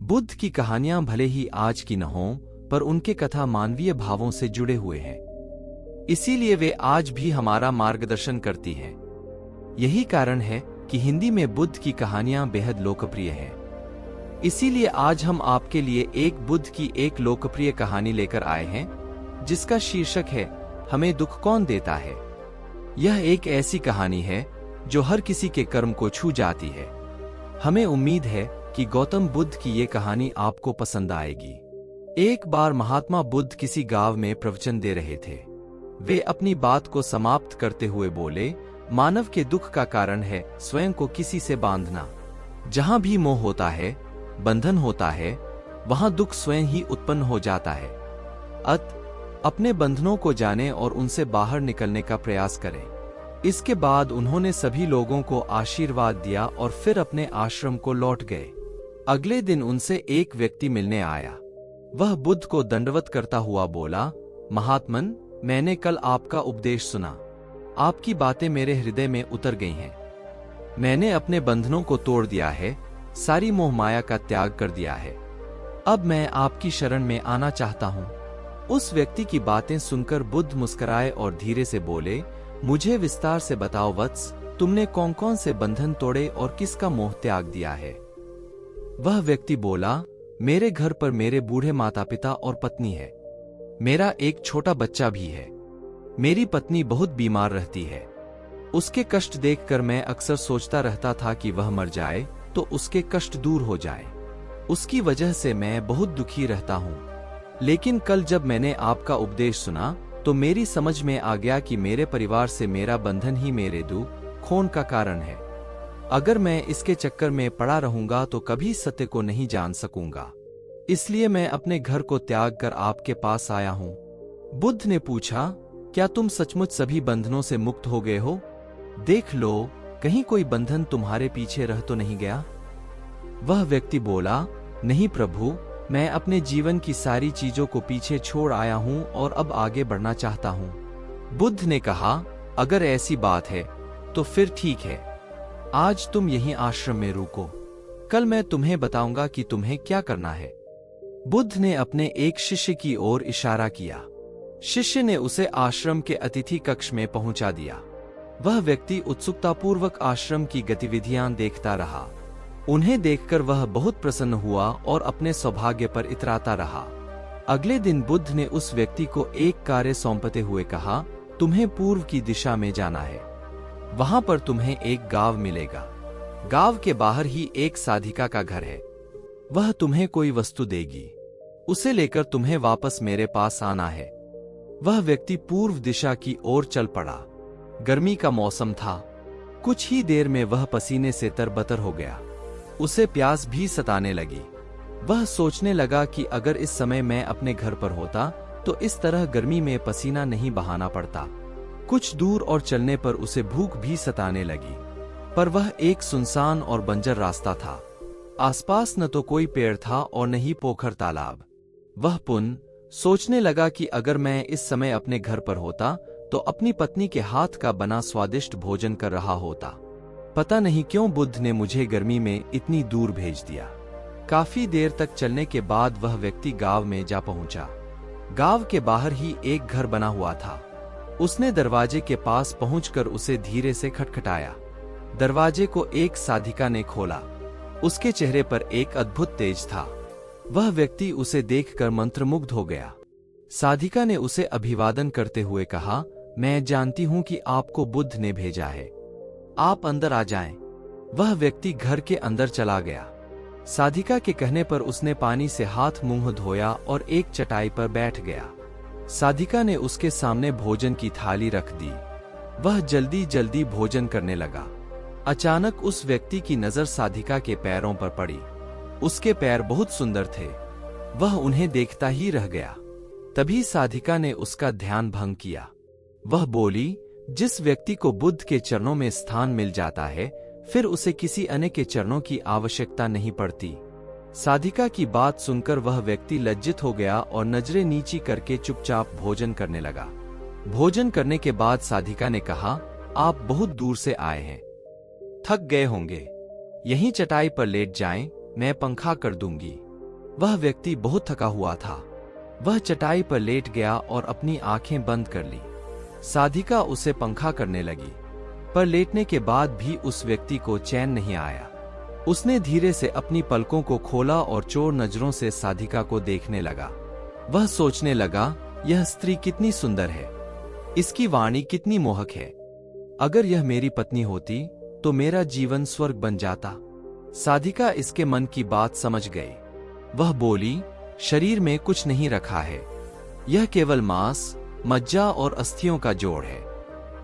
बुद्ध की कहानियां भले ही आज की न हों, पर उनके कथा मानवीय भावों से जुड़े हुए हैं। इसीलिए वे आज भी हमारा मार्गदर्शन करती हैं। यही कारण है कि हिंदी में बुद्ध की कहानियां बेहद लोकप्रिय हैं। इसीलिए आज हम आपके लिए एक बुद्ध की एक लोकप्रिय कहानी लेकर आए हैं, जिसका शीर्षक है हमें दुख कौन देता है। यह एक ऐसी कहानी है जो हर किसी के कर्म को छू जाती है। हमें उम्मीद है कि गौतम बुद्ध की ये कहानी आपको पसंद आएगी। एक बार महात्मा बुद्ध किसी गांव में प्रवचन दे रहे थे। वे अपनी बात को समाप्त करते हुए बोले, मानव के दुख का कारण है स्वयं को किसी से बांधना। जहां भी मोह होता है, बंधन होता है, वहां दुख स्वयं ही उत्पन्न हो जाता है। अपने बंधनों को जानें और उनसे बाहर निकलने का प्रयास करें। इसके बाद उन्होंने सभी लोगों को आशीर्वाद दिया और फिर अपने आश्रम को लौट गए। अगले दिन उनसे एक व्यक्ति मिलने आया। वह बुद्ध को दंडवत करता हुआ बोला, महात्मन, मैंने कल आपका उपदेश सुना। आपकी बातें मेरे हृदय में उतर गई हैं। मैंने अपने बंधनों को तोड़ दिया है, सारी मोह माया का त्याग कर दिया है। अब मैं आपकी शरण में आना चाहता हूँ। उस व्यक्ति की बातें सुनकर बुद्ध मुस्कुराए और धीरे से बोले, मुझे विस्तार से बताओ वत्स, तुमने कौन कौन से बंधन तोड़े और किसका मोह त्याग दिया है। वह व्यक्ति बोला, मेरे घर पर मेरे बूढ़े माता पिता और पत्नी है। मेरा एक छोटा बच्चा भी है। मेरी पत्नी बहुत बीमार रहती है। उसके कष्ट देखकर मैं अक्सर सोचता रहता था कि वह मर जाए तो उसके कष्ट दूर हो जाए। उसकी वजह से मैं बहुत दुखी रहता हूँ। लेकिन कल जब मैंने आपका उपदेश सुना तो मेरी समझ में आ गया कि मेरे परिवार से मेरा बंधन ही मेरे दुख खोन का कारण है। अगर मैं इसके चक्कर में पड़ा रहूंगा तो कभी सत्य को नहीं जान सकूंगा। इसलिए मैं अपने घर को त्याग कर आपके पास आया हूँ। बुद्ध ने पूछा, क्या तुम सचमुच सभी बंधनों से मुक्त हो गए हो? देख लो, कहीं कोई बंधन तुम्हारे पीछे रह तो नहीं गया? वह व्यक्ति बोला, नहीं प्रभु, मैं अपने जीवन की सारी चीजों को पीछे छोड़ आया हूं और अब आगे बढ़ना चाहता हूं। बुद्ध ने कहा, अगर ऐसी बात है तो फिर ठीक है। आज तुम यहीं आश्रम में रुको। कल मैं तुम्हें बताऊंगा कि तुम्हें क्या करना है। बुद्ध ने अपने एक शिष्य की ओर इशारा किया। शिष्य ने उसे आश्रम के अतिथि कक्ष में पहुंचा दिया। वह व्यक्ति उत्सुकतापूर्वक आश्रम की गतिविधियां देखता रहा। उन्हें देखकर वह बहुत प्रसन्न हुआ और अपने सौभाग्य पर इतराता रहा। अगले दिन बुद्ध ने उस व्यक्ति को एक कार्य सौंपते हुए कहा, तुम्हें पूर्व की दिशा में जाना है। वहां पर तुम्हें एक गांव मिलेगा। गांव के बाहर ही एक साधिका का घर है। वह तुम्हें कोई वस्तु देगी। उसे लेकर तुम्हें वापस मेरे पास आना है। वह व्यक्ति पूर्व दिशा की ओर चल पड़ा। गर्मी का मौसम था। कुछ ही देर में वह पसीने से तरबतर हो गया। उसे प्यास भी सताने लगी। वह सोचने लगा कि अगर इस समय मैं अपने घर पर होता तो इस तरह गर्मी में पसीना नहीं बहाना पड़ता। कुछ दूर और चलने पर उसे भूख भी सताने लगी, पर वह एक सुनसान और बंजर रास्ता था। आसपास न तो कोई पेड़ था और न ही पोखर तालाब। वह सोचने लगा कि अगर मैं इस समय अपने घर पर होता तो अपनी पत्नी के हाथ का बना स्वादिष्ट भोजन कर रहा होता। पता नहीं क्यों बुद्ध ने मुझे गर्मी में इतनी दूर भेज दिया। काफी देर तक चलने के बाद वह व्यक्ति गांव में जा पहुंचा। गांव के बाहर ही एक घर बना हुआ था। उसने दरवाजे के पास पहुंचकर उसे धीरे से खटखटाया। दरवाजे को एक साधिका ने खोला। उसके चेहरे पर एक अद्भुत तेज था। वह व्यक्ति उसे देखकर मंत्रमुग्ध हो गया। साधिका ने उसे अभिवादन करते हुए कहा, मैं जानती हूं कि आपको बुद्ध ने भेजा है। आप अंदर आ जाएं। वह व्यक्ति घर के अंदर चला गया। साधिका के कहने पर उसने पानी से हाथ मुंह धोया और एक चटाई पर बैठ गया। साधिका ने उसके सामने भोजन की थाली रख दी। वह जल्दी जल्दी भोजन करने लगा। अचानक उस व्यक्ति की नजर साधिका के पैरों पर पड़ी। उसके पैर बहुत सुंदर थे। वह उन्हें देखता ही रह गया। तभी साधिका ने उसका ध्यान भंग किया। वह बोली, जिस व्यक्ति को बुद्ध के चरणों में स्थान मिल जाता है, फिर उसे किसी अन्य के चरणों की आवश्यकता नहीं पड़ती। साधिका की बात सुनकर वह व्यक्ति लज्जित हो गया और नजरें नीची करके चुपचाप भोजन करने लगा। भोजन करने के बाद साधिका ने कहा, आप बहुत दूर से आए हैं, थक गए होंगे। यहीं चटाई पर लेट जाएं, मैं पंखा कर दूंगी। वह व्यक्ति बहुत थका हुआ था। वह चटाई पर लेट गया और अपनी आंखें बंद कर ली। साधिका उसे पंखा करने लगी, पर लेटने के बाद भी उस व्यक्ति को चैन नहीं आया। उसने धीरे से अपनी पलकों को खोला और चोर नजरों से साधिका को देखने लगा। वह सोचने लगा, यह स्त्री कितनी सुंदर है, इसकी वाणी कितनी मोहक है। अगर यह मेरी पत्नी होती तो मेरा जीवन स्वर्ग बन जाता। साधिका इसके मन की बात समझ गई। वह बोली, शरीर में कुछ नहीं रखा है, यह केवल मांस, मज्जा और अस्थियों का जोड़ है।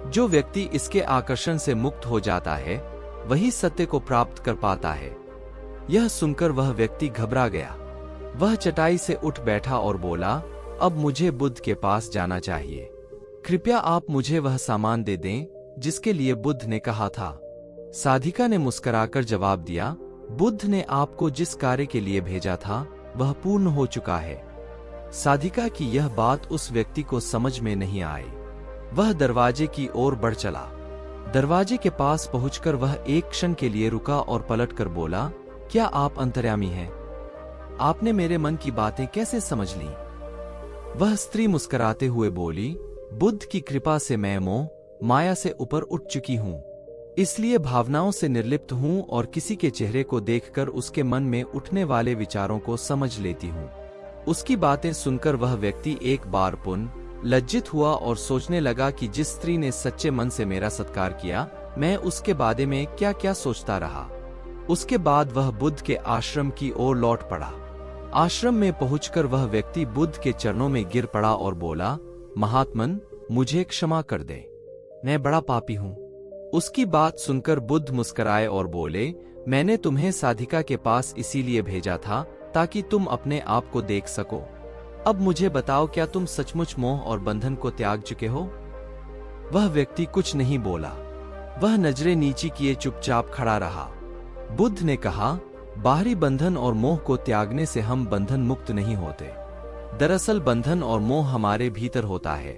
जो व्यक्ति इसके आकर्षण से मुक्त हो जाता है वही सत्य को प्राप्त कर पाता है। यह सुनकर वह व्यक्ति घबरा गया। वह चटाई से उठ बैठा और बोला, अब मुझे बुद्ध के पास जाना चाहिए। कृपया आप मुझे वह सामान दे दें जिसके लिए बुद्ध ने कहा था। साधिका ने मुस्कुराकर जवाब दिया, बुद्ध ने आपको जिस कार्य के लिए भेजा था वह पूर्ण हो चुका है। साधिका की यह बात उस व्यक्ति को समझ में नहीं आई। वह दरवाजे की ओर बढ़ चला। दरवाजे के पास पहुंचकर वह एक क्षण के लिए रुका और पलटकर बोला, क्या आप अंतर्यामी हैं? आपने मेरे मन की बातें कैसे समझ ली? वह स्त्री मुस्कुराते हुए बोली, बुद्ध की कृपा से मैं मोह माया से ऊपर उठ चुकी हूं, इसलिए भावनाओं से निर्लिप्त हूं और किसी के चेहरे को देखकर उसके मन में उठने वाले विचारों को समझ लेती हूं। उसकी बातें सुनकर वह व्यक्ति एक बार पुनः लज्जित हुआ और सोचने लगा कि जिस स्त्री ने सच्चे मन से मेरा सत्कार किया, मैं उसके बारे में क्या क्या सोचता रहा। उसके बाद वह बुद्ध के आश्रम की ओर लौट पड़ा। आश्रम में पहुंचकर वह व्यक्ति बुद्ध के चरणों में गिर पड़ा और बोला, महात्मन, मुझे क्षमा कर दे, मैं बड़ा पापी हूं। उसकी बात सुनकर बुद्ध मुस्कुराए और बोले, मैंने तुम्हें साधिका के पास इसीलिए भेजा था ताकि तुम अपने आप को देख सको। अब मुझे बताओ, क्या तुम सचमुच मोह और बंधन को त्याग चुके हो? वह व्यक्ति कुछ नहीं बोला। वह नजरें नीची किए चुपचाप खड़ा रहा। बुद्ध ने कहा, बाहरी बंधन और मोह को त्यागने से हम बंधन मुक्त नहीं होते। दरअसल बंधन और मोह हमारे भीतर होता है।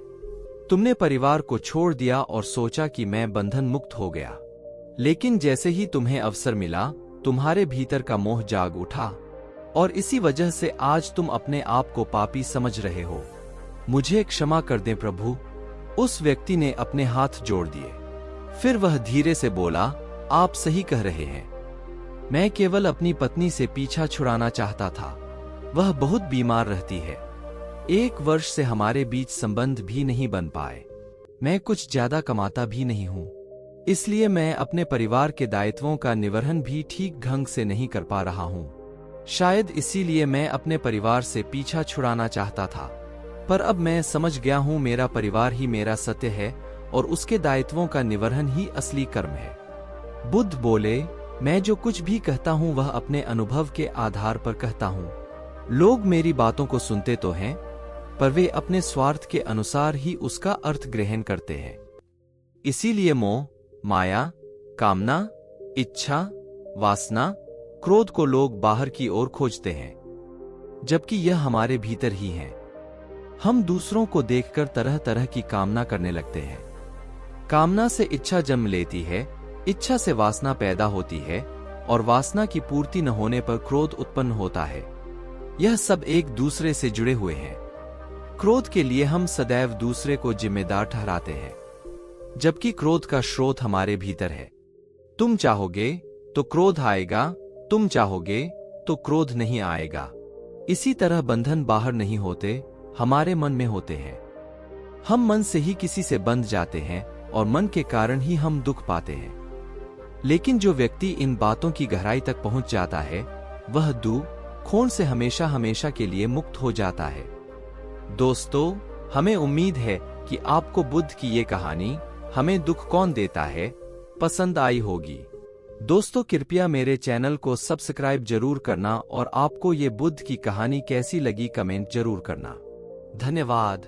तुमने परिवार को छोड़ दिया और सोचा कि मैं बंधन मुक्त हो गया, लेकिन जैसे ही तुम्हें अवसर मिला तुम्हारे भीतर का मोह जाग उठा और इसी वजह से आज तुम अपने आप को पापी समझ रहे हो। मुझे क्षमा कर दें प्रभु। उस व्यक्ति ने अपने हाथ जोड़ दिए। फिर वह धीरे से बोला, आप सही कह रहे हैं, मैं केवल अपनी पत्नी से पीछा छुड़ाना चाहता था। वह बहुत बीमार रहती है। 1 वर्ष से हमारे बीच संबंध भी नहीं बन पाए। मैं कुछ ज्यादा कमाता भी नहीं हूं, इसलिए मैं अपने परिवार के दायित्वों का निर्वहन भी ठीक ढंग से नहीं कर पा रहा हूं। शायद इसीलिए मैं अपने परिवार से पीछा छुड़ाना चाहता था, पर अब मैं समझ गया हूं मेरा परिवार ही मेरा सत्य है और उसके दायित्वों का निर्वहन ही असली कर्म है। बुद्ध बोले, मैं जो कुछ भी कहता हूं वह अपने अनुभव के आधार पर कहता हूं। लोग मेरी बातों को सुनते तो हैं, पर वे अपने स्वार्थ के अनुसार ही उसका अर्थ ग्रहण करते हैं। इसीलिए मोह, माया, कामना, इच्छा, वासना, क्रोध को लोग बाहर की ओर खोजते हैं, जबकि यह हमारे भीतर ही है। हम दूसरों को देखकर तरह तरह की कामना करने लगते हैं। कामना से इच्छा जन्म लेती है, इच्छा से वासना पैदा होती है और वासना की पूर्ति न होने पर क्रोध उत्पन्न होता है। यह सब एक दूसरे से जुड़े हुए हैं। क्रोध के लिए हम सदैव दूसरे को जिम्मेदार ठहराते हैं, जबकि क्रोध का स्रोत हमारे भीतर है। तुम चाहोगे तो क्रोध आएगा, तुम चाहोगे तो क्रोध नहीं आएगा। इसी तरह बंधन बाहर नहीं होते, हमारे मन में होते हैं। हम मन से ही किसी से बंध जाते हैं और मन के कारण ही हम दुख पाते हैं। लेकिन जो व्यक्ति इन बातों की गहराई तक पहुंच जाता है वह दुख, खोन से हमेशा हमेशा के लिए मुक्त हो जाता है। दोस्तों, हमें उम्मीद है कि आपको बुद्ध की ये कहानी हमें दुख कौन देता है पसंद आई होगी। दोस्तों, कृपया मेरे चैनल को सब्सक्राइब जरूर करना और आपको ये बुद्ध की कहानी कैसी लगी कमेंट जरूर करना। धन्यवाद।